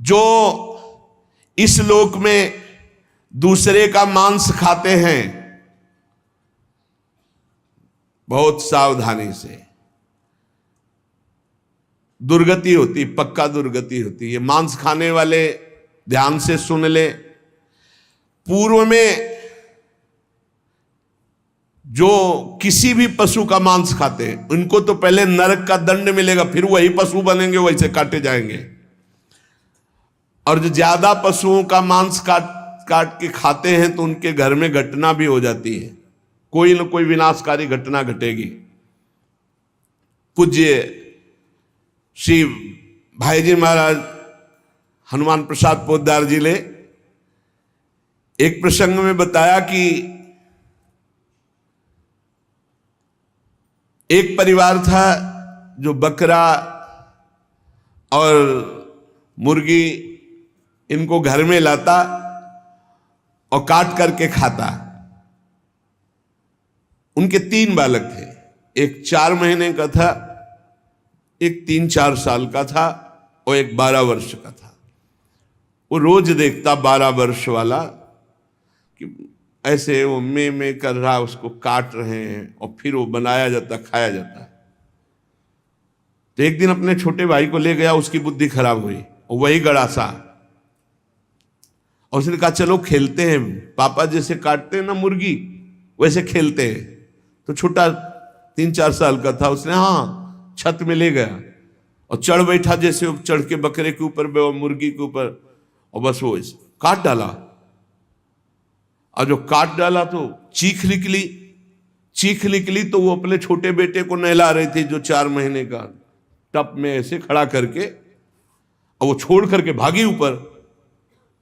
जो इस लोक में दूसरे का मांस खाते हैं, बहुत सावधानी से दुर्गति होती, पक्का दुर्गति होती। ये मांस खाने वाले ध्यान से सुन ले, पूर्व में जो किसी भी पशु का मांस खाते हैं उनको तो पहले नरक का दंड मिलेगा, फिर वही पशु बनेंगे, वैसे काटे जाएंगे। और जो ज्यादा पशुओं का मांस काट के खाते हैं तो उनके घर में घटना भी हो जाती है, कोई न कोई विनाशकारी घटना घटेगी। पूज्य श्री भाईजी महाराज हनुमान प्रसाद पोद्दार जी ने एक प्रसंग में बताया कि एक परिवार था जो बकरा और मुर्गी इनको घर में लाता और काट करके खाता। उनके 3 बालक थे, एक 4 महीने का था, एक 3-4 साल का था और एक 12 वर्ष का था। वो रोज देखता 12 वर्ष वाला कि ऐसे वो में कर रहा, उसको काट रहे हैं और फिर वो बनाया जाता, खाया जाता। तो एक दिन अपने छोटे भाई को ले गया, उसकी बुद्धि खराब हुई और वही गड़ासा, और उसने कहा चलो खेलते हैं, पापा जैसे काटते हैं ना मुर्गी वैसे खेलते हैं। तो छोटा 3-4 साल का था, उसने हाँ छत में ले गया और चढ़ बैठा, जैसे चढ़ के बकरे के ऊपर मुर्गी के ऊपर, और बस वो काट डाला। और जो काट डाला तो चीख निकली तो वो अपने छोटे बेटे को नहला रही थी जो 4 महीने का, टप में ऐसे खड़ा करके, और वो छोड़ करके भागी ऊपर।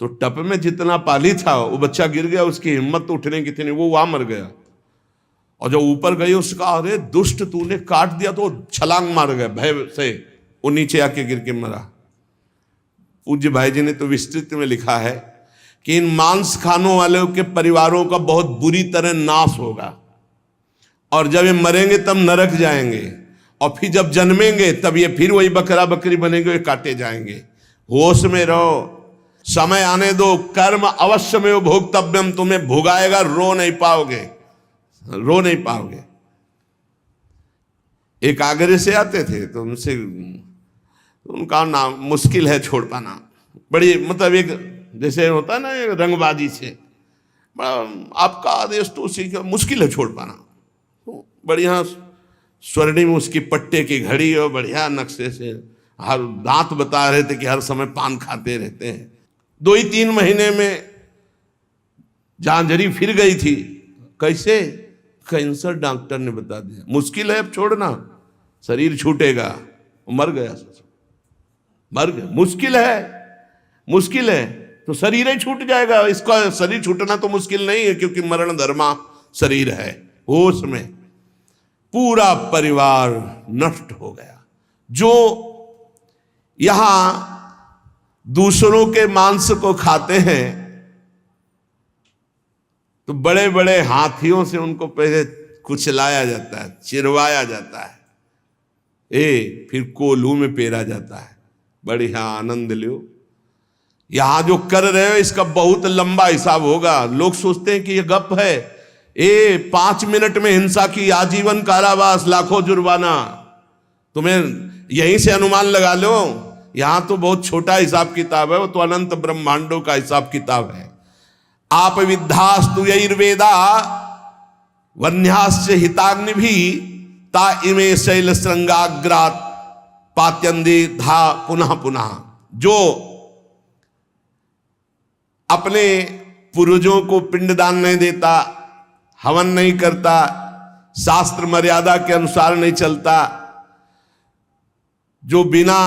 तो टप में जितना पानी था वो बच्चा गिर गया, उसकी हिम्मत तो उठने की थी नहीं, वो वहां मर गया। और जब ऊपर गई उसका, अरे दुष्ट तूने काट दिया, तो छलांग मार गया भय से, वो नीचे आके गिर के मरा। पूज्य भाई जी ने तो विस्तृत में लिखा है कि इन मांस खानों वालों के परिवारों का बहुत बुरी तरह नाश होगा, और जब ये मरेंगे तब नरक जाएंगे, और फिर जब जन्मेंगे तब ये फिर वही बकरा बकरी बनेंगे, काटे जाएंगे। होश में रहो, समय आने दो, कर्म अवश्य में भोक्तव्यम, तुम्हें भुगाएगा, रो नहीं पाओगे। एक आगरे से आते थे तो उनका नाम मुश्किल है छोड़ पाना, बड़ी मतलब एक जैसे होता है ना रंगबाजी से, आपका आदेश तो उसी का मुश्किल है छोड़ पाना। तो बढ़िया स्वर्णिम उसकी पट्टे की घड़ी और बढ़िया नक्शे से, हर दांत बता रहे थे कि हर समय पान खाते रहते हैं। 2-3 महीने में झांझरी फिर गई थी। कैसे? कैंसर डॉक्टर ने बता दिया, मुश्किल है अब छोड़ना, शरीर छूटेगा। मर गया, मुश्किल है तो शरीर ही छूट जाएगा। इसका शरीर छूटना तो मुश्किल नहीं है, क्योंकि मरण धर्मा शरीर है। होश में पूरा परिवार नष्ट हो गया। जो यहां दूसरों के मांस को खाते हैं तो बड़े बड़े हाथियों से उनको पहले कुचलाया जाता है, चिरवाया जाता है, फिर कोल्हू में पेरा जाता है। बढ़िया आनंद लो। यहां जो कर रहे हो इसका बहुत लंबा हिसाब होगा। लोग सोचते हैं कि ये गप है, 5 मिनट में हिंसा की आजीवन कारावास, लाखों जुर्माना। तुम्हें यहीं से अनुमान लगा लो, यहां तो बहुत छोटा हिसाब किताब है, वो तो अनंत ब्रह्मांडों का हिसाब किताब है। आप विद्धास्तु यैर्वेदा वन्यास्य हिताग्नि भी ता इमे शैल श्रृंगाग्रात पात्यंदी धा पुनः पुनः। जो अपने पूर्वजों को पिंडदान नहीं देता, हवन नहीं करता, शास्त्र मर्यादा के अनुसार नहीं चलता, जो बिना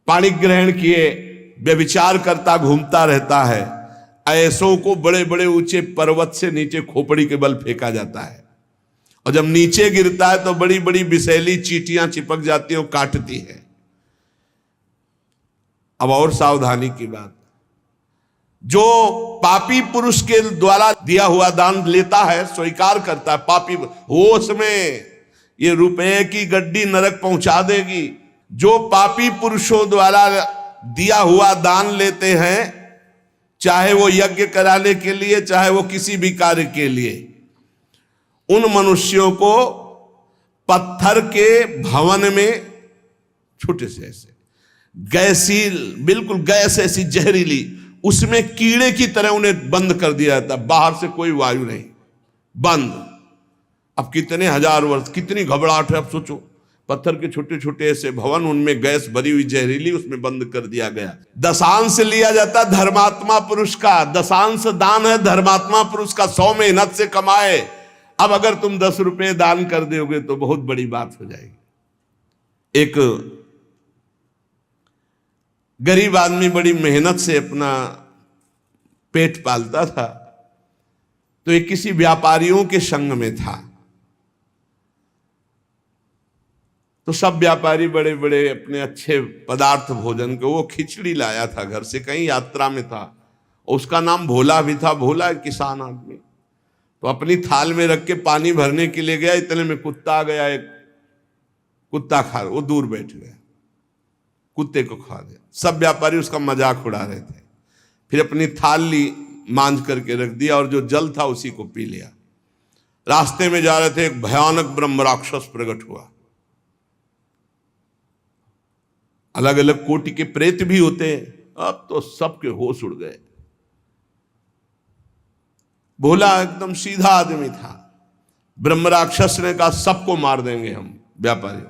पाणी ग्रहण किए व्यभिचार करता घूमता रहता है, ऐसों को बड़े बड़े ऊंचे पर्वत से नीचे खोपड़ी के बल फेंका जाता है। और जब नीचे गिरता है तो बड़ी बड़ी विषैली चींटियां चिपक जाती हैं और काटती है। अब और सावधानी की बात, जो पापी पुरुष के द्वारा दिया हुआ दान लेता है, स्वीकार करता है, पापी होश में ये रुपए की गड्डी नरक पहुंचा देगी। जो पापी पुरुषों द्वारा दिया हुआ दान लेते हैं, चाहे वो यज्ञ कराने के लिए, चाहे वो किसी भी कार्य के लिए, उन मनुष्यों को पत्थर के भवन में छोटे से ऐसे गैसील, बिल्कुल गैस ऐसी जहरीली, उसमें कीड़े की तरह उन्हें बंद कर दिया जाता, बाहर से कोई वायु नहीं, बंद। अब कितने हजार वर्ष, कितनी घबराहट है। अब सोचो, पत्थर के छोटे छोटे ऐसे भवन, उनमें गैस भरी हुई जहरीली, उसमें बंद कर दिया गया। दशांश लिया जाता धर्मात्मा पुरुष का, दशांश दान है धर्मात्मा पुरुष का, 100 मेहनत से कमाए। अब अगर तुम 10 रुपए दान कर दोगे तो बहुत बड़ी बात हो जाएगी। एक गरीब आदमी बड़ी मेहनत से अपना पेट पालता था, तो एक किसी व्यापारियों के संग में था। तो सब व्यापारी बड़े बड़े अपने अच्छे पदार्थ भोजन के, वो खिचड़ी लाया था घर से, कहीं यात्रा में था। उसका नाम भोला भी था, भोला एक किसान आदमी। तो अपनी थाल में रख के पानी भरने के लिए गया, इतने में कुत्ता आ गया। एक कुत्ता खा, वो दूर बैठ गया, कुत्ते को खा दिया। सब व्यापारी उसका मजाक उड़ा रहे थे। फिर अपनी थाल ली, मांझ करके रख दिया, और जो जल था उसी को पी लिया। रास्ते में जा रहे थे, एक भयानक ब्रह्म राक्षस प्रकट हुआ। अलग अलग कोटि के प्रेत भी होते हैं, अब तो सबके होश उड़ गए। भोला एकदम सीधा आदमी था। ब्रह्म राक्षस ने कहा सबको मार देंगे हम व्यापारी।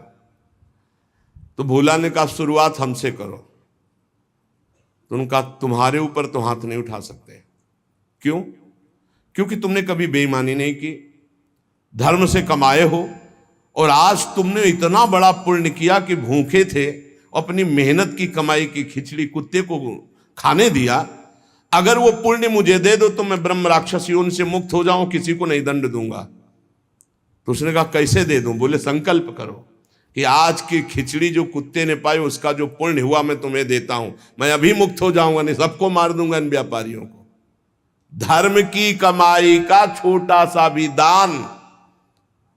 तो भोला ने कहा शुरुआत हमसे करो। तो उनका तुम्हारे ऊपर तो हाथ नहीं उठा सकते। क्यों? क्योंकि तुमने कभी बेईमानी नहीं की, धर्म से कमाए हो, और आज तुमने इतना बड़ा पुण्य किया कि भूखे थे, अपनी मेहनत की कमाई की खिचड़ी कुत्ते को खाने दिया। अगर वो पुण्य मुझे दे दो तो मैं ब्रह्म राक्षस योनि से मुक्त हो जाऊं, किसी को नहीं दंड दूंगा। तो उसने कहा कैसे दे दूं? बोले संकल्प करो कि आज की खिचड़ी जो कुत्ते ने पाई, उसका जो पुण्य हुआ मैं तुम्हें देता हूं। मैं अभी मुक्त हो जाऊंगा, नहीं सबको मार दूंगा इन व्यापारियों को। धर्म की कमाई का छोटा सा भी दान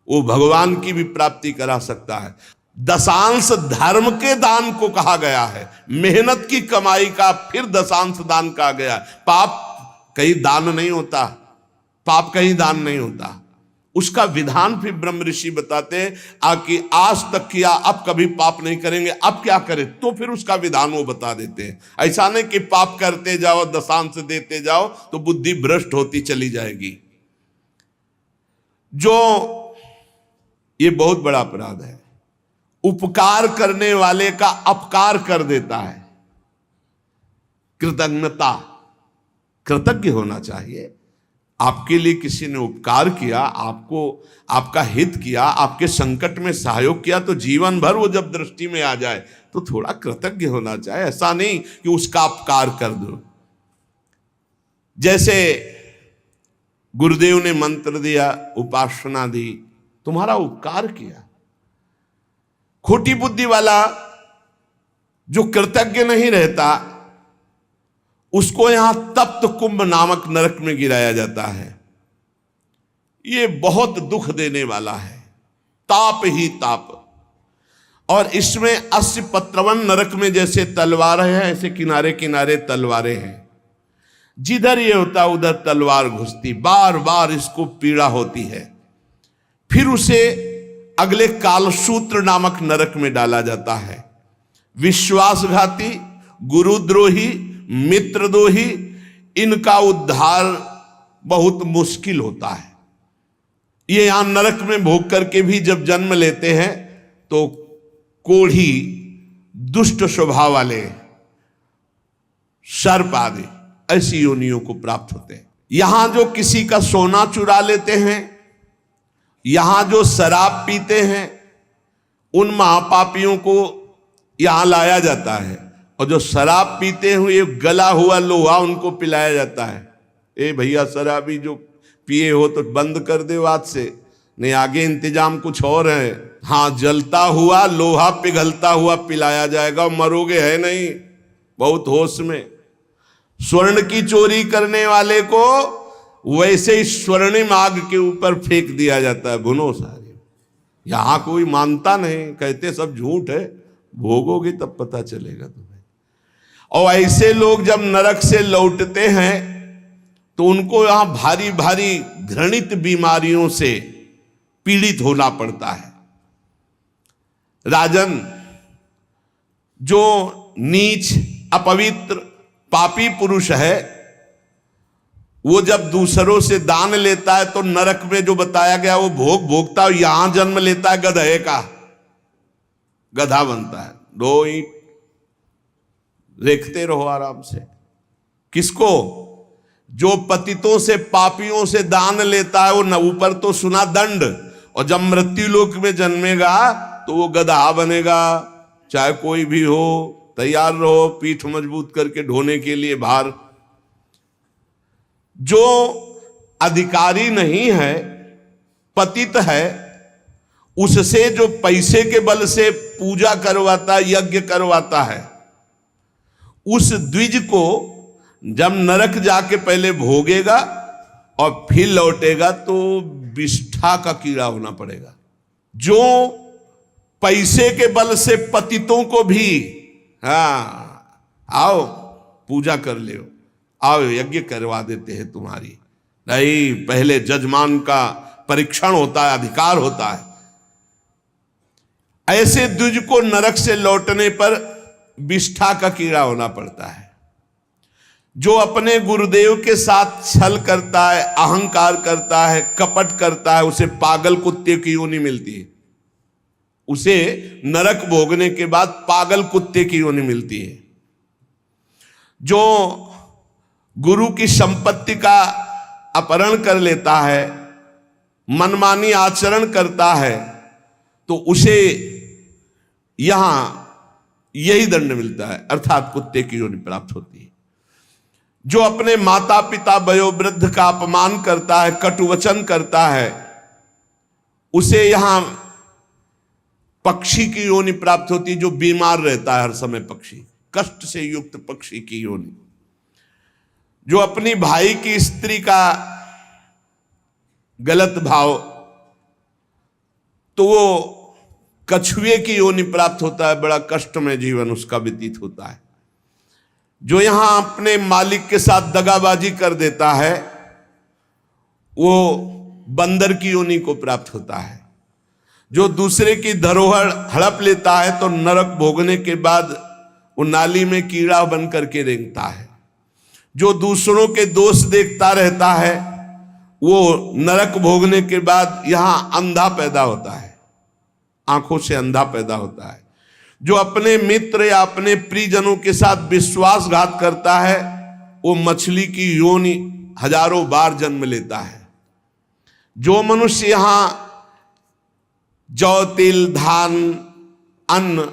वो भगवान की भी प्राप्ति करा सकता है। दशांश धर्म के दान को कहा गया है, मेहनत की कमाई का फिर दशांश दान कहा गया। पाप कहीं दान नहीं होता, पाप कहीं दान नहीं होता। उसका विधान फिर ब्रह्म ऋषि बताते हैं कि आज तक किया, अब कभी पाप नहीं करेंगे, अब क्या करें, तो फिर उसका विधान वो बता देते हैं। ऐसा नहीं कि पाप करते जाओ, दशांश देते जाओ तो बुद्धि भ्रष्ट होती चली जाएगी। जो ये बहुत बड़ा अपराध है, उपकार करने वाले का अपकार कर देता है। कृतज्ञता, कृतज्ञ होना चाहिए। आपके लिए किसी ने उपकार किया, आपको आपका हित किया, आपके संकट में सहयोग किया, तो जीवन भर वो जब दृष्टि में आ जाए तो थोड़ा कृतज्ञ होना चाहिए। ऐसा नहीं कि उसका अपकार कर दो। जैसे गुरुदेव ने मंत्र दिया, उपासना दी, तुम्हारा उपकार किया। खोटी बुद्धि वाला जो कृतज्ञ नहीं रहता, उसको यहां तप्त कुंभ नामक नरक में गिराया जाता है। ये बहुत दुख देने वाला है, ताप ही ताप। और इसमें 80 पत्रवन नरक में जैसे तलवारें हैं, ऐसे किनारे किनारे तलवारें हैं। जिधर ये होता उधर तलवार घुसती, बार बार इसको पीड़ा होती है। फिर उसे अगले कालसूत्र नामक नरक में डाला जाता है। विश्वासघाती, गुरुद्रोही, मित्रद्रोही, इनका उद्धार बहुत मुश्किल होता है। ये यहां नरक में भोग करके भी जब जन्म लेते हैं तो कोढ़ी, दुष्ट स्वभाव वाले, सर्प आदि ऐसी योनियों को प्राप्त होते हैं। यहां जो किसी का सोना चुरा लेते हैं, यहां जो शराब पीते हैं, उन महापापियों को यहां लाया जाता है। और जो शराब पीते हुए गला हुआ लोहा उनको पिलाया जाता है। ए भैया, शराबी जो पिए हो तो बंद कर दो आज से, नहीं आगे इंतजाम कुछ और है। हाँ, जलता हुआ लोहा पिघलता हुआ पिलाया जाएगा, मरोगे है नहीं, बहुत होश में। स्वर्ण की चोरी करने वाले को वैसे ही स्वर्णिम आग के ऊपर फेंक दिया जाता है, भुनो सारे। यहां कोई मानता नहीं, कहते सब झूठ है, भोगोगे तब पता चलेगा तुम्हें। और ऐसे लोग जब नरक से लौटते हैं तो उनको यहां भारी भारी घृणित बीमारियों से पीड़ित होना पड़ता है। राजन, जो नीच, अपवित्र, पापी पुरुष है, वो जब दूसरों से दान लेता है तो नरक में जो बताया गया वो भोग भोगता है, यहां जन्म लेता है गधे का, गधा बनता है। 2 ईंट देखते रहो आराम से। किसको? जो पतितों से, पापियों से दान लेता है, वो न ऊपर तो सुना दंड, और जब मृत्यु लोक में जन्मेगा तो वो गधा बनेगा। चाहे कोई भी हो, तैयार रहो पीठ मजबूत करके ढोने के लिए भार। जो अधिकारी नहीं है, पतित है, उससे जो पैसे के बल से पूजा करवाता, यज्ञ करवाता है, उस द्विज को जब नरक जाके पहले भोगेगा और फिर लौटेगा तो विष्ठा का कीड़ा होना पड़ेगा। जो पैसे के बल से पतितों को भी, आओ पूजा कर ले, आओ यज्ञ करवा देते हैं तुम्हारी, नहीं, पहले जजमान का परीक्षण होता है, अधिकार होता है। ऐसे द्विज को नरक से लौटने पर विष्ठा का कीड़ा होना पड़ता है। जो अपने गुरुदेव के साथ छल करता है, अहंकार करता है, कपट करता है, उसे पागल कुत्ते की योनि मिलती है। उसे नरक भोगने के बाद पागल कुत्ते की योनि मिलती है। जो गुरु की संपत्ति का अपहरण कर लेता है, मनमानी आचरण करता है, तो उसे यहां यही दंड मिलता है, अर्थात कुत्ते की योनि प्राप्त होती है। जो अपने माता पिता वयोवृद्ध का अपमान करता है, कटुवचन करता है, उसे यहां पक्षी की योनि प्राप्त होती है। जो बीमार रहता है हर समय, पक्षी, कष्ट से युक्त पक्षी की योनि। जो अपनी भाई की स्त्री का गलत भाव, तो वो कछुए की योनि प्राप्त होता है, बड़ा कष्ट में जीवन उसका व्यतीत होता है। जो यहां अपने मालिक के साथ दगाबाजी कर देता है, वो बंदर की योनि को प्राप्त होता है। जो दूसरे की धरोहर हड़प लेता है तो नरक भोगने के बाद वो नाली में कीड़ा बन करके रेंगता है। जो दूसरों के दोष देखता रहता है, वो नरक भोगने के बाद यहां अंधा पैदा होता है, आंखों से अंधा पैदा होता है। जो अपने मित्र या अपने प्रियजनों के साथ विश्वासघात करता है, वो मछली की योनि हजारों बार जन्म लेता है। जो मनुष्य यहां जौ, तिल, धान, अन्न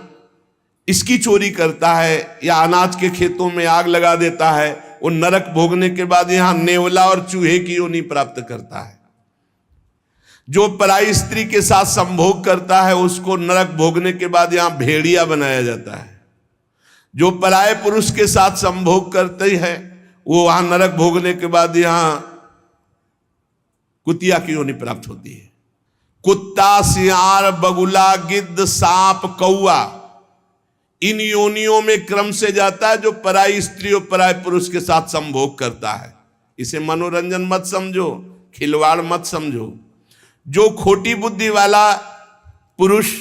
इसकी चोरी करता है या अनाज के खेतों में आग लगा देता है, वो नरक भोगने के बाद यहां नेवला और चूहे की योनि प्राप्त करता है। जो पराई स्त्री के साथ संभोग करता है, उसको नरक भोगने के बाद यहां भेड़िया बनाया जाता है। जो पराये पुरुष के साथ संभोग करते हैं, वो वहां नरक भोगने के बाद यहां कुतिया की योनि प्राप्त होती है। कुत्ता, सियार, बगुला, गिद्ध, सांप, कौआ, इन योनियों में क्रम से जाता है जो पराई स्त्री और पराये पुरुष के साथ संभोग करता है। इसे मनोरंजन मत समझो, खिलवाड़ मत समझो। जो खोटी बुद्धि वाला पुरुष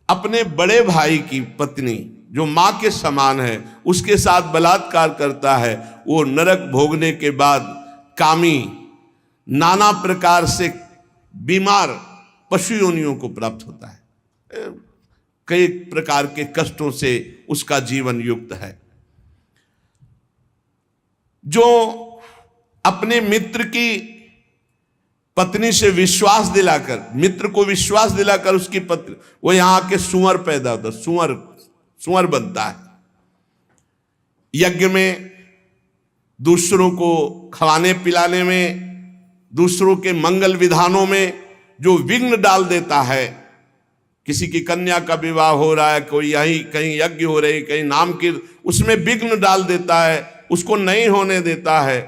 अपने बड़े भाई की पत्नी, जो मां के समान है, उसके साथ बलात्कार करता है, वो नरक भोगने के बाद कामी, नाना प्रकार से बीमार पशु योनियों को प्राप्त होता है। कई प्रकार के कष्टों से उसका जीवन युक्त है। जो अपने मित्र की पत्नी से विश्वास दिलाकर, मित्र को विश्वास दिलाकर उसकी पत्नी, वो यहां के सुअर पैदा होता है, सुअर बनता है। यज्ञ में, दूसरों को खवाने पिलाने में, दूसरों के मंगल विधानों में जो विघ्न डाल देता है, किसी की कन्या का विवाह हो रहा है, कोई यही कहीं यज्ञ हो रही, कहीं नाम की, उसमें विघ्न डाल देता है, उसको नहीं होने देता है,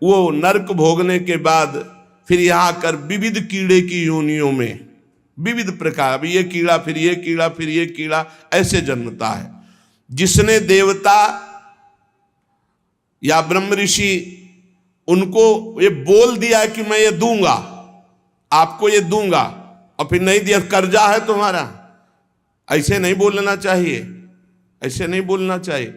वो नरक भोगने के बाद फिर यहां आकर विविध कीड़े की योनियों में, विविध प्रकार, अभी ये कीड़ा, फिर ये कीड़ा, फिर ये कीड़ा, ऐसे जन्मता है। जिसने देवता या ब्रह्म ऋषि उनको ये बोल दिया कि मैं ये दूंगा, आपको ये दूंगा, और फिर नहीं दिया, कर्जा है तुम्हारा, ऐसे नहीं बोलना चाहिए, ऐसे नहीं बोलना चाहिए।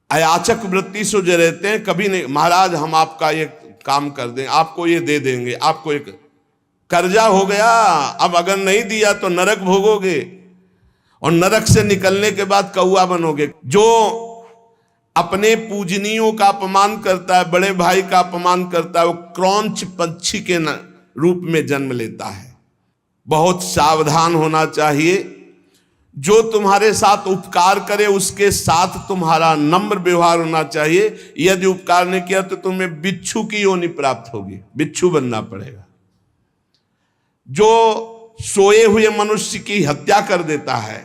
अयाचक वृत्ति से जो रहते हैं, कभी नहीं महाराज हम आपका ये काम कर दें, आपको ये दे देंगे, आपको एक कर्जा हो गया, अब अगर नहीं दिया तो नरक भोगोगे, और नरक से निकलने के बाद कौआ बनोगे। जो अपने पूजनियों का अपमान करता है, बड़े भाई का अपमान करता है, वो क्रौंच पंछी के रूप में जन्म लेता है। बहुत सावधान होना चाहिए। जो तुम्हारे साथ उपकार करे उसके साथ तुम्हारा नम्र व्यवहार होना चाहिए। यदि उपकार नहीं किया तो तुम्हें बिच्छू की योनि प्राप्त होगी, बिच्छू बनना पड़ेगा। जो सोए हुए मनुष्य की हत्या कर देता है,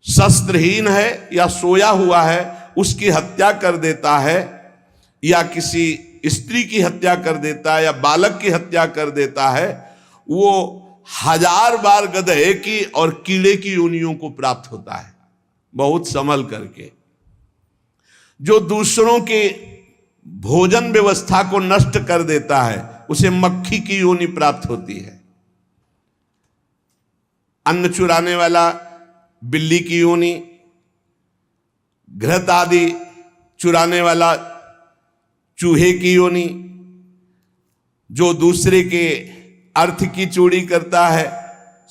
शस्त्रहीन है या सोया हुआ है, उसकी हत्या कर देता है, या किसी स्त्री की हत्या कर देता है, या बालक की हत्या कर देता है, वो 1000 बार गधे की और कीड़े की योनियों को प्राप्त होता है। बहुत संभल करके। जो दूसरों के भोजन व्यवस्था को नष्ट कर देता है, उसे मक्खी की योनि प्राप्त होती है। अन्न चुराने वाला बिल्ली की योनि, घृत आदि चुराने वाला चूहे की योनि, जो दूसरे के अर्थ की चोरी करता है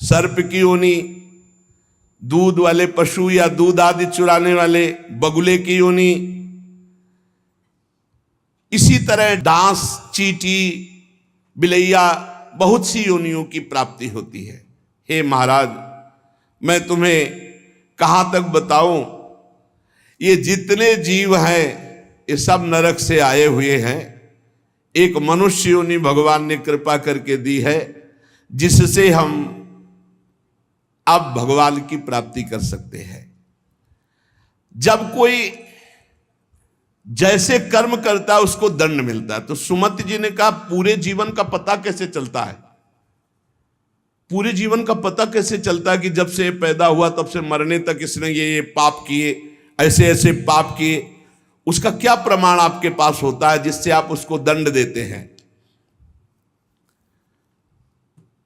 सर्प की योनि, दूध वाले पशु या दूध आदि चुराने वाले बगुले की योनि, इसी तरह डांस, चींटी, बिलैया, बहुत सी योनियों की प्राप्ति होती है। हे महाराज, मैं तुम्हें कहां तक बताऊं, ये जितने जीव हैं ये सब नरक से आए हुए हैं। एक मनुष्य योनि भगवान ने कृपा करके दी है, जिससे हम अब भगवान की प्राप्ति कर सकते हैं। जब कोई जैसे कर्म करता है उसको दंड मिलता है। तो सुमति जी ने कहा पूरे जीवन का पता कैसे चलता है? पूरे जीवन का पता कैसे चलता है कि जब से पैदा हुआ तब से मरने तक इसने ये पाप किए, ऐसे ऐसे पाप किए? उसका क्या प्रमाण आपके पास होता है जिससे आप उसको दंड देते हैं?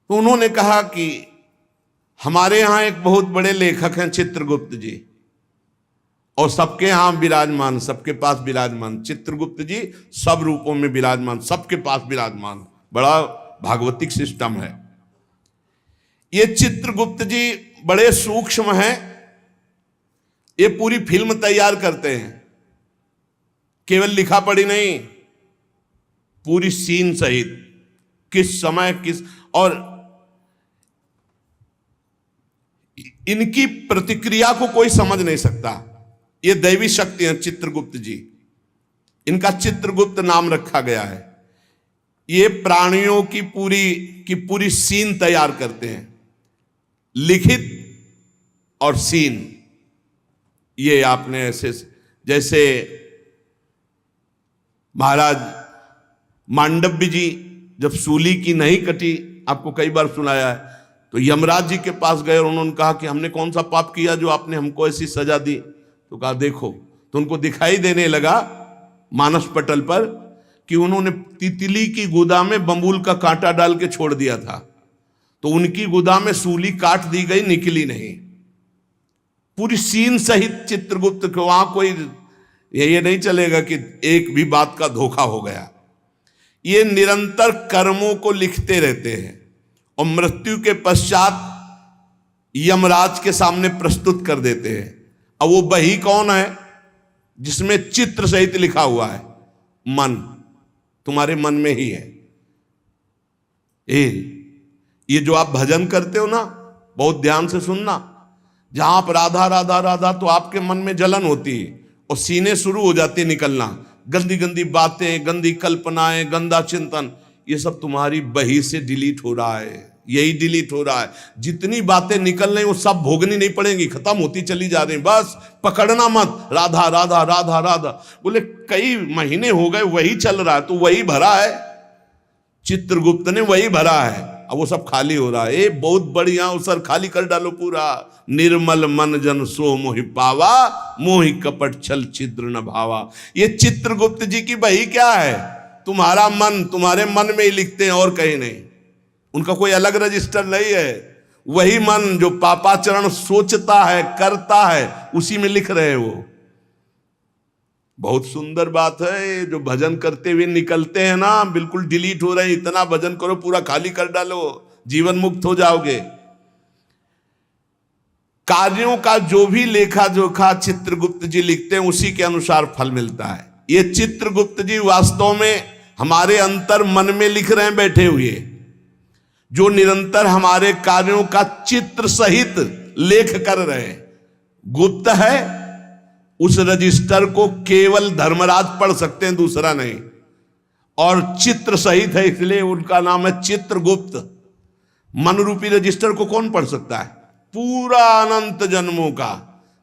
तो उन्होंने कहा कि हमारे यहां एक बहुत बड़े लेखक हैं चित्रगुप्त जी, और सबके यहां विराजमान, सबके पास विराजमान। चित्रगुप्त जी सब रूपों में विराजमान, सबके पास विराजमान। बड़ा भागवतिक सिस्टम है। ये चित्रगुप्त जी बड़े सूक्ष्म हैं। ये पूरी फिल्म तैयार करते हैं, केवल लिखा पढ़ी नहीं, पूरी सीन सहित, किस समय किस, और इनकी प्रतिक्रिया को कोई समझ नहीं सकता। ये दैवी शक्ति है चित्रगुप्त जी, इनका चित्रगुप्त नाम रखा गया है। ये प्राणियों की पूरी सीन तैयार करते हैं, लिखित और सीन। ये आपने ऐसे, जैसे महाराज मांडव्य जी जब सूली की नहीं कटी, आपको कई बार सुनाया है, तो यमराज जी के पास गए और उन्होंने कहा कि हमने कौन सा पाप किया जो आपने हमको ऐसी सजा दी? तो कहा देखो, तो उनको दिखाई देने लगा मानस पटल पर कि उन्होंने तितली की गुदा में बंबूल का कांटा डाल के छोड़ दिया था, तो उनकी गुदा में सूली काट दी गई, निकली नहीं। पूरी सीन सहित चित्रगुप्त को, वहां कोई ये नहीं चलेगा कि एक भी बात का धोखा हो गया। ये निरंतर कर्मों को लिखते रहते हैं और मृत्यु के पश्चात यमराज के सामने प्रस्तुत कर देते हैं। अब वो बही कौन है? जिसमें चित्र सहित लिखा हुआ है, मन, तुम्हारे मन में ही है। ये जो आप भजन करते हो ना, बहुत ध्यान से सुनना, जहां आप राधा राधा राधा, तो आपके मन में जलन होती है और सीने शुरू हो जाती है निकलना, गंदी गंदी बातें, गंदी कल्पनाएं, गंदा चिंतन, ये सब तुम्हारी बही से डिलीट हो रहा है। यही डिलीट हो रहा है। जितनी बातें निकल रही वो सब भोगनी नहीं पड़ेंगी, खत्म होती चली जा रही। बस पकड़ना मत, राधा राधा राधा राधा। बोले कई महीने हो गए वही चल रहा है, तो वही भरा है, चित्रगुप्त ने वही भरा है। अब वो सब खाली हो रहा है। ए बहुत बढ़िया, सर खाली कर डालो पूरा। निर्मल मन जन सो मोहि पावा, मोहि कपट छल छिद्र न भावा। ये चित्रगुप्त जी की बही क्या है? तुम्हारा मन, तुम्हारे मन में ही लिखते हैं और कहीं नहीं। उनका कोई अलग रजिस्टर नहीं है। वही मन जो पापाचरण सोचता है, करता है, उसी में लिख रहे हैं वो। बहुत सुंदर बात है। जो भजन करते हुए निकलते हैं ना, बिल्कुल डिलीट हो रहे हैं। इतना भजन करो, पूरा खाली कर डालो, जीवन मुक्त हो जाओगे। कार्यों का जो भी लेखा जोखा चित्रगुप्त जी लिखते हैं, उसी के अनुसार फल मिलता है। ये चित्रगुप्त जी वास्तव में हमारे अंतर मन में लिख रहे हैं बैठे हुए, जो निरंतर हमारे कार्यों का चित्र सहित लेख कर रहे हैं। गुप्त है, उस रजिस्टर को केवल धर्मराज पढ़ सकते हैं, दूसरा नहीं। और चित्र सहित है, इसलिए उनका नाम है चित्रगुप्त। मन रूपी रजिस्टर को कौन पढ़ सकता है? पूरा अनंत जन्मों का।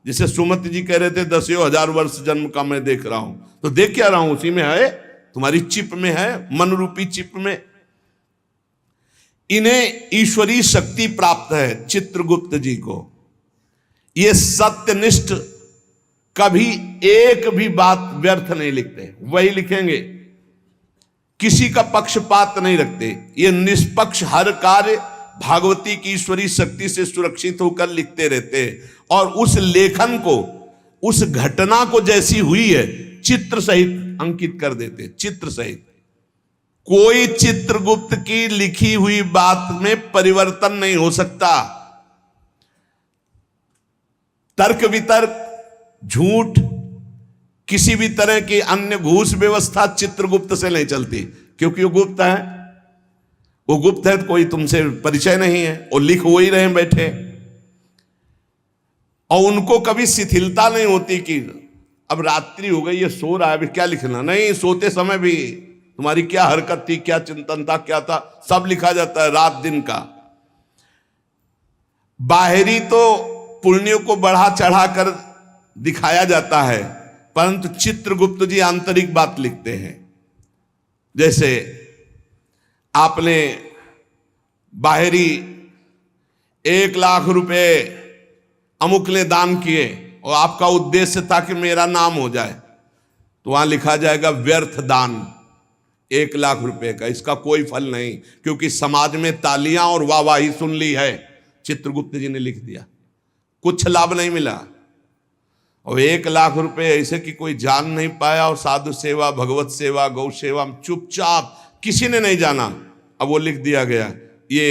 जिसे सुमति जी कह रहे थे 10,000 वर्ष जन्म का मैं देख रहा हूं, तो देख क्या रहा हूं? उसी में है, तुम्हारी चिप में है, मन रूपी चिप में। इन्हें ईश्वरीय शक्ति प्राप्त है चित्रगुप्त जी को। ये सत्यनिष्ठ, कभी एक भी बात व्यर्थ नहीं लिखते, वही लिखेंगे। किसी का पक्षपात नहीं रखते। ये निष्पक्ष हर कार्य भागवती की ईश्वरीय शक्ति से सुरक्षित होकर लिखते रहते हैं। और उस लेखन को, उस घटना को जैसी हुई है, चित्र सहित अंकित कर देते, चित्र सहित। कोई चित्रगुप्त की लिखी हुई बात में परिवर्तन नहीं हो सकता। तर्क वितर्क, झूठ, किसी भी तरह की अन्य घूस व्यवस्था चित्रगुप्त से नहीं चलती, क्योंकि वो गुप्त है। वो गुप्त है तो कोई तुमसे परिचय नहीं है, वो लिख हो ही रहे बैठे। और उनको कभी शिथिलता नहीं होती कि अब रात्रि हो गई, ये सो रहा है, अभी क्या लिखना। नहीं, सोते समय भी तुम्हारी क्या हरकत थी, क्या चिंतन था, क्या था, सब लिखा जाता है, रात दिन का। बाहरी तो पुण्यों को बढ़ा चढ़ा कर दिखाया जाता है, परंतु चित्रगुप्त जी आंतरिक बात लिखते हैं। जैसे आपने बाहरी 1,00,000 रुपए अमुक ने दान किए और आपका उद्देश्य था कि मेरा नाम हो जाए, तो वहां लिखा जाएगा व्यर्थ दान, 1,00,000 रुपए का, इसका कोई फल नहीं, क्योंकि समाज में तालियां और वाहवाही सुन ली है। चित्रगुप्त जी ने लिख दिया, कुछ लाभ नहीं मिला। और 1,00,000 रुपए ऐसे कि कोई जान नहीं पाया, और साधु सेवा, भगवत सेवा, गौ सेवा चुपचाप, किसी ने नहीं जाना। अब वो लिख दिया गया, ये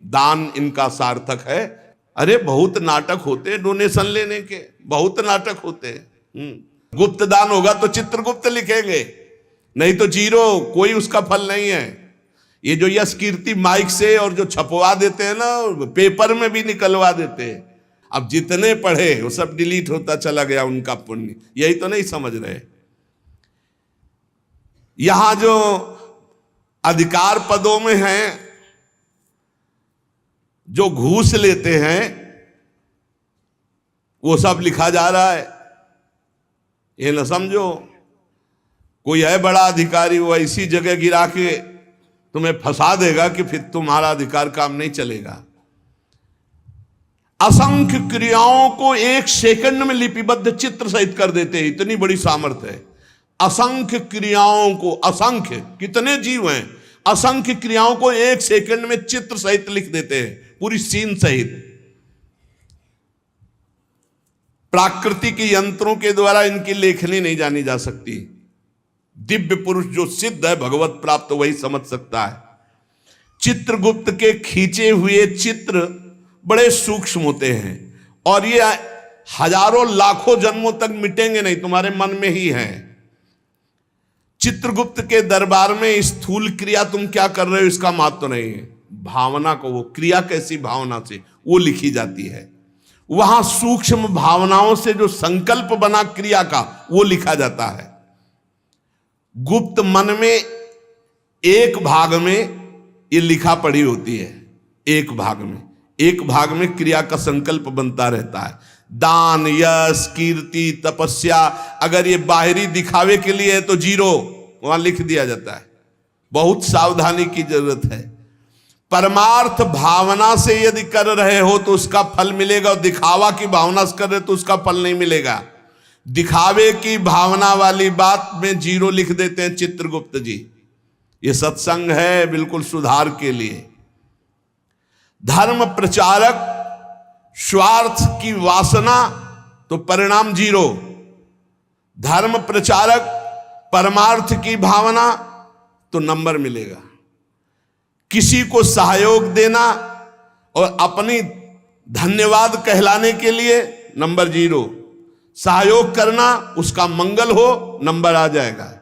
दान इनका सार्थक है। अरे बहुत नाटक होते डोनेशन लेने के, बहुत नाटक होते। गुप्त दान होगा तो चित्रगुप्त लिखेंगे, नहीं तो जीरो, कोई उसका फल नहीं है। ये जो यश कीर्ति माइक से और जो छपवा देते हैं ना, पेपर में भी निकलवा देते हैं, अब जितने पढ़े वो सब डिलीट होता चला गया उनका पुण्य। यही तो नहीं समझ रहे। यहां जो अधिकार पदों में हैं, जो घूस लेते हैं, वो सब लिखा जा रहा है। ये न समझो कोई है बड़ा अधिकारी, वो ऐसी जगह गिरा के तुम्हें फंसा देगा कि फिर तुम्हारा अधिकार काम नहीं चलेगा। असंख्य क्रियाओं को 1 सेकंड में लिपिबद्ध चित्र सहित कर देते हैं, इतनी बड़ी सामर्थ्य है। असंख्य क्रियाओं को, असंख्य, कितने जीव हैं, असंख्य क्रियाओं को 1 सेकंड में चित्र सहित लिख देते हैं, पूरी सीन सहित। प्राकृतिक यंत्रों के द्वारा इनकी लेखनी नहीं जानी जा सकती। दिव्य पुरुष जो सिद्ध है, भगवत प्राप्त, वही समझ सकता है। चित्रगुप्त के खींचे हुए चित्र बड़े सूक्ष्म होते हैं, और ये हजारों लाखों जन्मों तक मिटेंगे नहीं, तुम्हारे मन में ही हैं। चित्रगुप्त के दरबार में स्थूल क्रिया तुम क्या कर रहे हो इसका महत्व नहीं है, भावना को, वो क्रिया कैसी भावना से वो लिखी जाती है। वहां सूक्ष्म भावनाओं से जो संकल्प बना क्रिया का, वो लिखा जाता है। गुप्त मन में एक भाग में ये लिखा पड़ी होती है, एक भाग में क्रिया का संकल्प बनता रहता है। दान, यश, कीर्ति, तपस्या, अगर ये बाहरी दिखावे के लिए है तो जीरो, वहां लिख दिया जाता है। बहुत सावधानी की जरूरत है। परमार्थ भावना से यदि कर रहे हो तो उसका फल मिलेगा, और दिखावा की भावना से कर रहे तो उसका फल नहीं मिलेगा। दिखावे की भावना वाली बात में 0 लिख देते हैं चित्रगुप्त जी। ये सत्संग है बिल्कुल सुधार के लिए। धर्म प्रचारक स्वार्थ की वासना तो परिणाम 0। धर्म प्रचारक परमार्थ की भावना तो नंबर मिलेगा। किसी को सहयोग देना और अपनी धन्यवाद कहलाने के लिए नंबर 0। सहयोग करना, उसका मंगल हो, नंबर आ जाएगा।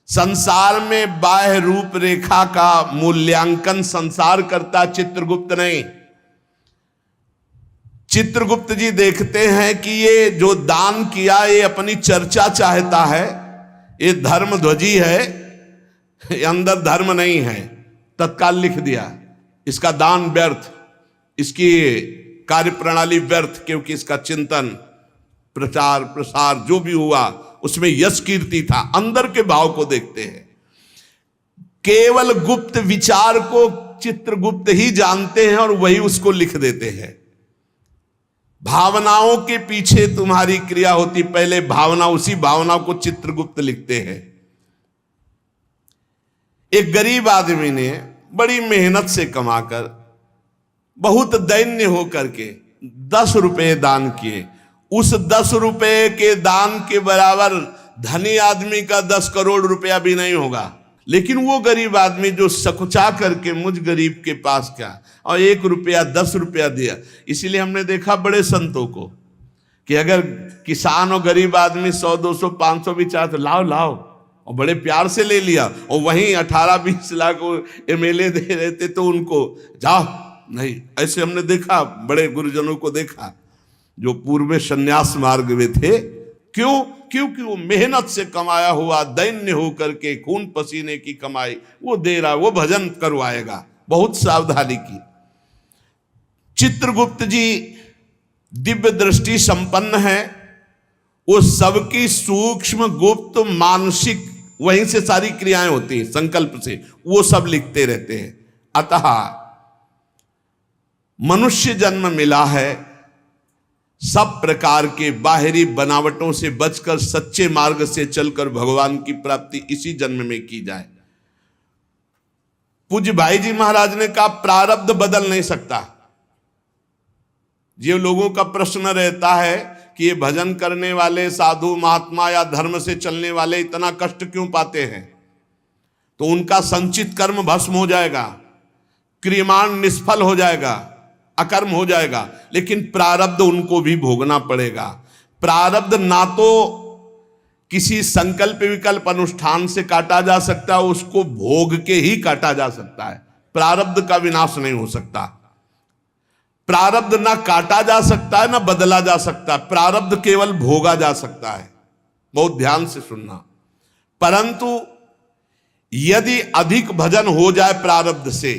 संसार में बाह्य रूप रेखा का मूल्यांकन संसार करता, चित्रगुप्त नहीं। चित्रगुप्त जी देखते हैं कि ये जो दान किया ये अपनी चर्चा चाहता है, ये धर्मध्वजी है, ये अंदर धर्म नहीं है। तत्काल लिख दिया इसका दान व्यर्थ, इसकी कार्य प्रणाली व्यर्थ, क्योंकि इसका चिंतन प्रचार प्रसार जो भी हुआ उसमें यश कीर्ति था। अंदर के भाव को देखते हैं। केवल गुप्त विचार को चित्रगुप्त ही जानते हैं और वही उसको लिख देते हैं। भावनाओं के पीछे तुम्हारी क्रिया होती, पहले भावना, उसी भावना को चित्रगुप्त लिखते हैं। एक गरीब आदमी ने बड़ी मेहनत से कमाकर बहुत दैन्य होकर के 10 रुपए दान किए। उस 10 रुपए के दान के बराबर धनी आदमी का 10 करोड़ रुपया भी नहीं होगा। लेकिन वो गरीब आदमी जो सकुचा करके मुझ गरीब के पास क्या, और 1 रुपया 10 रुपया दिया। इसीलिए हमने देखा बड़े संतों को कि अगर किसान और गरीब आदमी 100 200 500 भी चाहे तो लाओ लाओ, और बड़े प्यार से ले लिया। और वहीं 18-20 लाख MLA दे रहे थे तो उनको जाओ नहीं। ऐसे हमने देखा, बड़े गुरुजनों को देखा जो पूर्व में संन्यास मार्ग में थे। क्यों? क्योंकि वो मेहनत से कमाया हुआ, दैन्य होकर के खून पसीने की कमाई वो दे रहा, वो भजन करवाएगा। बहुत सावधानी की। चित्रगुप्त जी दिव्य दृष्टि संपन्न है। वो सबकी सूक्ष्म गुप्त मानसिक, वहीं से सारी क्रियाएं होती हैं, संकल्प से वो सब लिखते रहते हैं। अतः मनुष्य जन्म मिला है, सब प्रकार के बाहरी बनावटों से बचकर सच्चे मार्ग से चलकर भगवान की प्राप्ति इसी जन्म में की जाए। पूज्य भाई जी महाराज ने कहा प्रारब्ध बदल नहीं सकता। ये लोगों का प्रश्न रहता है कि ये भजन करने वाले साधु महात्मा या धर्म से चलने वाले इतना कष्ट क्यों पाते हैं? तो उनका संचित कर्म भस्म हो जाएगा, क्रियमाण निष्फल हो जाएगा, अकर्म हो जाएगा। लेकिन प्रारब्ध उनको भी भोगना पड़ेगा। प्रारब्ध ना तो किसी संकल्प विकल्प अनुष्ठान से काटा जा सकता है, उसको भोग के ही काटा जा सकता है। प्रारब्ध का विनाश नहीं हो सकता। प्रारब्ध ना काटा जा सकता है ना बदला जा सकता है। प्रारब्ध केवल भोगा जा सकता है। बहुत ध्यान से सुनना। परंतु यदि अधिक भजन हो जाए प्रारब्ध से,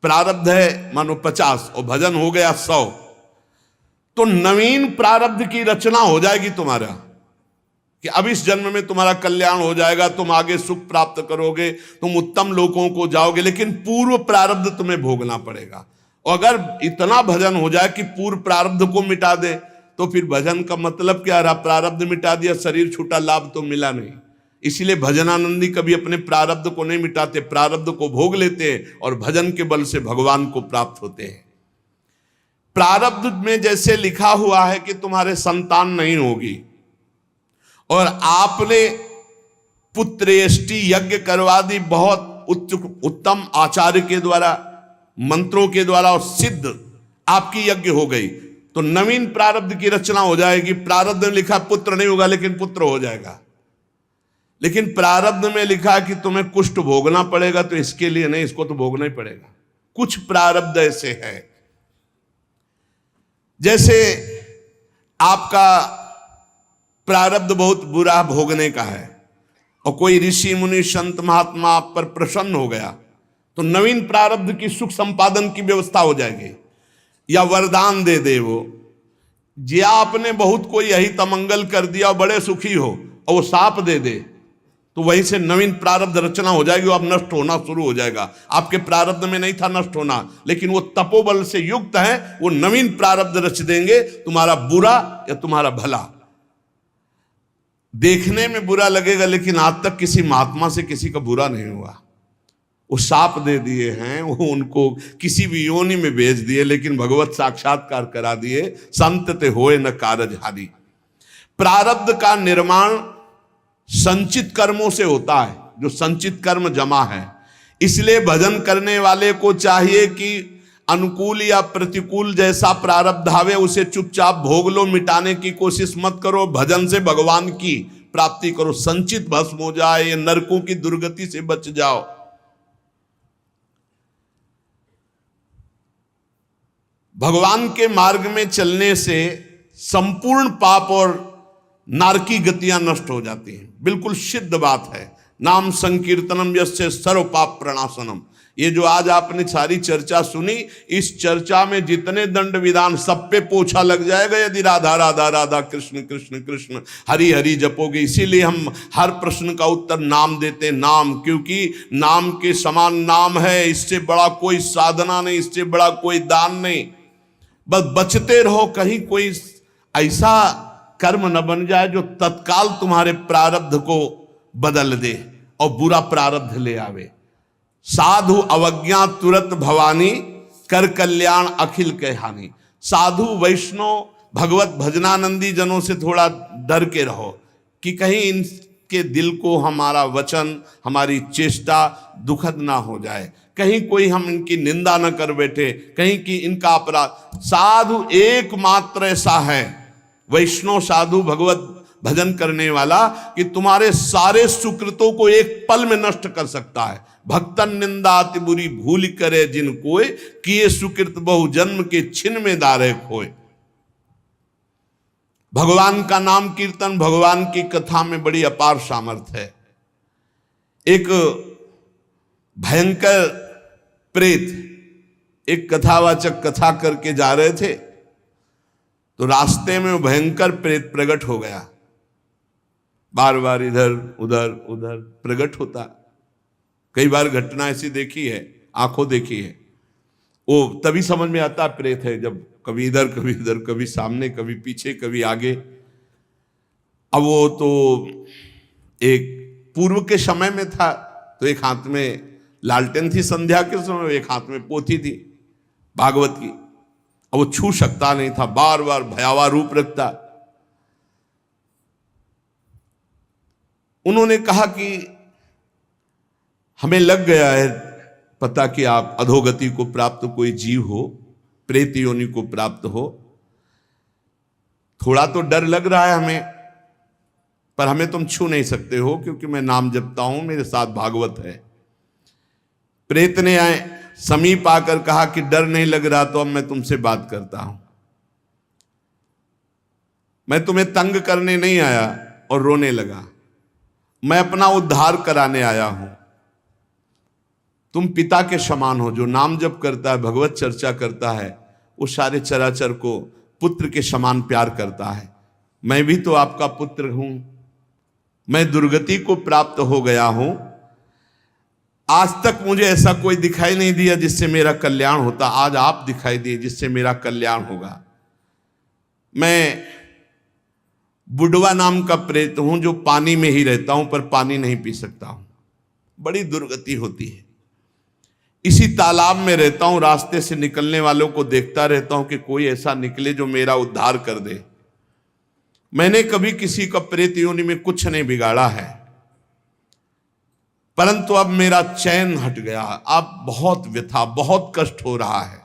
प्रारब्ध है मानो 50 और भजन हो गया 100, तो नवीन प्रारब्ध की रचना हो जाएगी तुम्हारा कि अब इस जन्म में तुम्हारा कल्याण हो जाएगा, तुम आगे सुख प्राप्त करोगे, तुम उत्तम लोकों को जाओगे। लेकिन पूर्व प्रारब्ध तुम्हें भोगना पड़ेगा। और अगर इतना भजन हो जाए कि पूर्व प्रारब्ध को मिटा दे तो फिर भजन का मतलब क्या रहा? प्रारब्ध मिटा दिया, शरीर छूटा, लाभ तो मिला नहीं। इसीलिए भजनानंदी कभी अपने प्रारब्ध को नहीं मिटाते, प्रारब्ध को भोग लेते हैं और भजन के बल से भगवान को प्राप्त होते हैं। प्रारब्ध में जैसे लिखा हुआ है कि तुम्हारे संतान नहीं होगी और आपने पुत्रेष्टि यज्ञ करवा दी, बहुत उत्तम आचार्य के द्वारा, मंत्रों के द्वारा, और सिद्ध आपकी यज्ञ हो गई, तो नवीन प्रारब्ध की रचना हो जाएगी। प्रारब्ध में लिखा पुत्र नहीं होगा लेकिन पुत्र हो जाएगा। लेकिन प्रारब्ध में लिखा कि तुम्हें कुष्ठ भोगना पड़ेगा, तो इसके लिए नहीं, इसको तो भोगना ही पड़ेगा। कुछ प्रारब्ध ऐसे है, जैसे आपका प्रारब्ध बहुत बुरा भोगने का है और कोई ऋषि मुनि संत महात्मा आप पर प्रसन्न हो गया, तो नवीन प्रारब्ध की सुख संपादन की व्यवस्था हो जाएगी। या वरदान दे दे वो, या आपने बहुत कोई यही तमंगल कर दिया और बड़े सुखी हो, और वो साप दे दे तो वहीं से नवीन प्रारब्ध रचना हो जाएगी, अब नष्ट होना शुरू हो जाएगा। आपके प्रारब्ध में नहीं था नष्ट होना, लेकिन वो तपोबल से युक्त है, वो नवीन प्रारब्ध रच देंगे, तुम्हारा बुरा या तुम्हारा भला। देखने में बुरा लगेगा, लेकिन आज तक किसी महात्मा से किसी का बुरा नहीं हुआ। वो शाप दे दिए हैं, वो उनको किसी भी योनि में भेज दिए, लेकिन भगवत साक्षात्कार करा दिए। संत ते होए न कारजहारी। प्रारब्ध का निर्माण संचित कर्मों से होता है, जो संचित कर्म जमा है। इसलिए भजन करने वाले को चाहिए कि अनुकूल या प्रतिकूल जैसा प्रारब्ध आवे उसे चुपचाप भोग लो, मिटाने की कोशिश मत करो, भजन से भगवान की प्राप्ति करो। संचित भस्म हो जाए, ये नरकों की दुर्गति से बच जाओ। भगवान के मार्ग में चलने से संपूर्ण पाप और नारकी गतियां नष्ट हो जाती हैं, बिल्कुल सिद्ध बात है। नाम संकीर्तनम यस्य सर्व पाप प्रणाशनम। ये जो आज आपने सारी चर्चा सुनी, इस चर्चा में जितने दंड विधान सब पे पोछा लग जाएगा यदि राधा राधा राधा कृष्ण कृष्ण कृष्ण हरि हरि जपोगे। इसीलिए हम हर प्रश्न का उत्तर नाम देते, नाम, क्योंकि नाम के समान नाम है। इससे बड़ा कोई साधना नहीं, इससे बड़ा कोई दान नहीं। बस बचते रहो, कहीं कोई ऐसा कर्म न बन जाए जो तत्काल तुम्हारे प्रारब्ध को बदल दे और बुरा प्रारब्ध ले आवे। साधु अवज्ञा तुरत भवानी, कर कल्याण अखिल के हानि। साधु वैष्णव भगवत भजनानंदी जनों से थोड़ा डर के रहो कि कहीं इनके दिल को हमारा वचन, हमारी चेष्टा दुखद ना हो जाए, कहीं कोई हम इनकी निंदा न कर बैठे, कहीं कि इनका अपराध। साधु एकमात्र ऐसा है, वैष्णव साधु भगवत भजन करने वाला, कि तुम्हारे सारे सुकृतों को एक पल में नष्ट कर सकता है। भक्तन निंदा अति बुरी भूल करे जिन कोय, किए सुकृत बहु जन्म के छिन में दारे खोए। भगवान का नाम कीर्तन, भगवान की कथा में बड़ी अपार सामर्थ्य है। एक भयंकर प्रेत एक कथावाचक कथा करके जा रहे थे, तो रास्ते में वो भयंकर प्रेत प्रकट हो गया। बार बार इधर उधर उधर प्रकट होता। कई बार घटना ऐसी देखी है, आंखों देखी है। वो तभी समझ में आता प्रेत है जब कभी इधर कभी इधर, कभी सामने कभी पीछे कभी आगे। अब वो तो एक पूर्व के समय में था, तो एक हाथ में लालटेन थी संध्या के समय, एक हाथ में पोथी थी भागवत की। अब वो छू सकता नहीं था, बार बार भयावह रूप रखता। उन्होंने कहा कि हमें लग गया है पता कि आप अधोगति को प्राप्त कोई जीव हो, प्रेत योनि को प्राप्त हो। थोड़ा तो डर लग रहा है हमें, पर हमें तुम छू नहीं सकते हो, क्योंकि मैं नाम जपता हूं, मेरे साथ भागवत है। प्रेत ने आए समीप आकर कहा कि डर नहीं लग रहा तो अब मैं तुमसे बात करता हूं। मैं तुम्हें तंग करने नहीं आया। और रोने लगा। मैं अपना उद्धार कराने आया हूं। तुम पिता के समान हो, जो नाम जप करता है, भगवत चर्चा करता है, वो सारे चराचर को पुत्र के समान प्यार करता है। मैं भी तो आपका पुत्र हूं। मैं दुर्गति को प्राप्त हो गया हूं। आज तक मुझे ऐसा कोई दिखाई नहीं दिया जिससे मेरा कल्याण होता। आज आप दिखाई दिए जिससे मेरा कल्याण होगा। मैं बुढ़वा नाम का प्रेत हूं, जो पानी में ही रहता हूं पर पानी नहीं पी सकता हूं। बड़ी दुर्गति होती है। इसी तालाब में रहता हूं, रास्ते से निकलने वालों को देखता रहता हूं कि कोई ऐसा निकले जो मेरा उद्धार कर दे। मैंने कभी किसी का प्रेत योनि में कुछ नहीं बिगाड़ा है, परंतु अब मेरा चैन हट गया। अब बहुत व्यथा, बहुत कष्ट हो रहा है।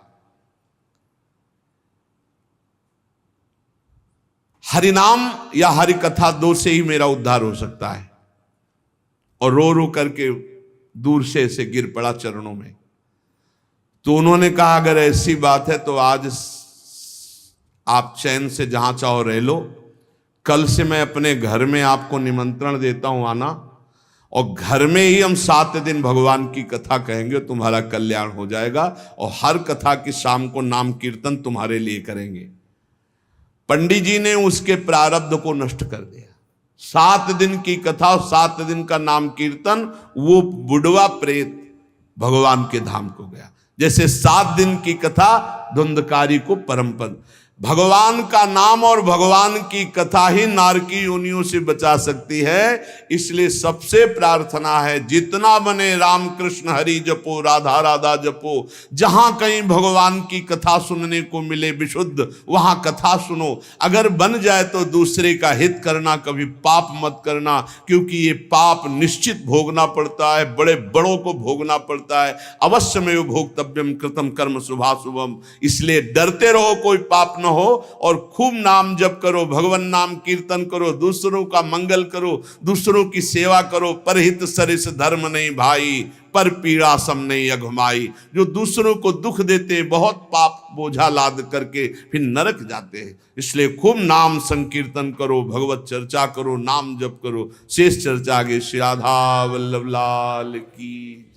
हरिनाम या हरि कथा दो से ही मेरा उद्धार हो सकता है। और रो रो करके दूर से ऐसे गिर पड़ा चरणों में। तो उन्होंने कहा अगर ऐसी बात है तो आज आप चैन से जहां चाहो रह लो। कल से मैं अपने घर में आपको निमंत्रण देता हूं आना, और घर में ही हम 7 दिन भगवान की कथा कहेंगे, तुम्हारा कल्याण हो जाएगा। और हर कथा की शाम को नाम कीर्तन तुम्हारे लिए करेंगे। पंडित जी ने उसके प्रारब्ध को नष्ट कर दिया। 7 दिन की कथा, 7 दिन का नाम कीर्तन, वो बुढ़वा प्रेत भगवान के धाम को गया। जैसे 7 दिन की कथा धुंधकारी को परम पद। भगवान का नाम और भगवान की कथा ही नारकी योनियों से बचा सकती है। इसलिए सबसे प्रार्थना है, जितना बने राम कृष्ण हरि जपो, राधा राधा जपो। जहां कहीं भगवान की कथा सुनने को मिले विशुद्ध, वहां कथा सुनो। अगर बन जाए तो दूसरे का हित करना, कभी पाप मत करना, क्योंकि ये पाप निश्चित भोगना पड़ता है, बड़े बड़ों को भोगना पड़ता है। अवश्यमेव भोक्तव्यम कृतम कर्म शुभाशुभम। इसलिए डरते रहो कोई पाप न हो, और खूब नाम जप करो, भगवान नाम कीर्तन करो, दूसरों का मंगल करो, दूसरों की सेवा करो। परहित सरिस धर्म नहीं भाई, पर पीड़ा सम नहीं अघमाई। जो दूसरों को दुख देते, बहुत पाप बोझा लाद करके फिर नरक जाते हैं। इसलिए खूब नाम संकीर्तन करो, भगवत चर्चा करो, नाम जप करो। शेष चर्चा आगे। श्री राधा वल्लभ लाल की।